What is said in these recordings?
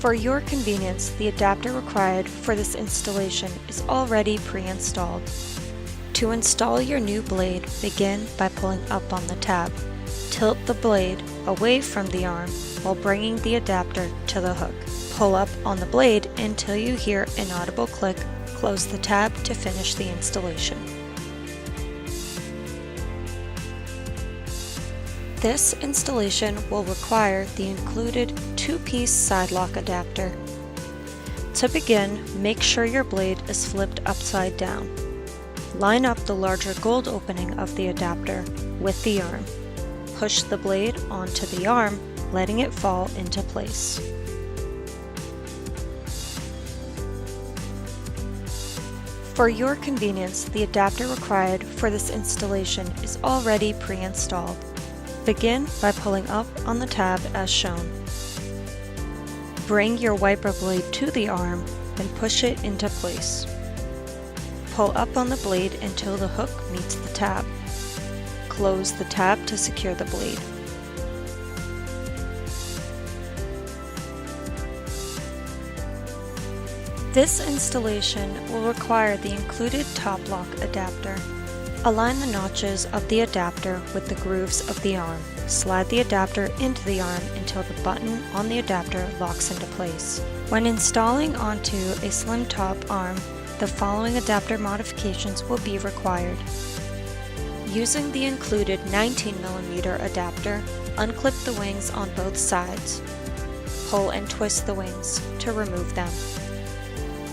For your convenience, the adapter required for this installation is already pre-installed. To install your new blade, begin by pulling up on the tab. Tilt the blade away from the arm while bringing the adapter to the hook. Pull up on the blade until you hear an audible click. Close the tab to finish the installation. This installation will require the included 2-piece side lock adapter. To begin, make sure your blade is flipped upside down. Line up the larger gold opening of the adapter with the arm. Push the blade onto the arm, letting it fall into place. For your convenience, the adapter required for this installation is already pre-installed. Begin by pulling up on the tab as shown. Bring your wiper blade to the arm and push it into place. Pull up on the blade until the hook meets the tab. Close the tab to secure the blade. This installation will require the included top lock adapter. Align the notches of the adapter with the grooves of the arm. Slide the adapter into the arm until the button on the adapter locks into place. When installing onto a slim top arm, the following adapter modifications will be required. Using the included 19mm adapter, unclip the wings on both sides. Pull and twist the wings to remove them.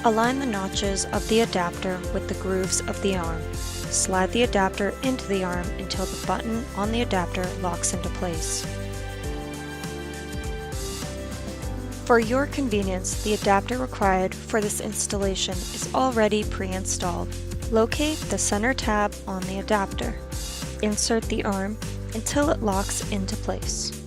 Align the notches of the adapter with the grooves of the arm. Slide the adapter into the arm until the button on the adapter locks into place. For your convenience, the adapter required for this installation is already pre-installed. Locate the center tab on the adapter. Insert the arm until it locks into place.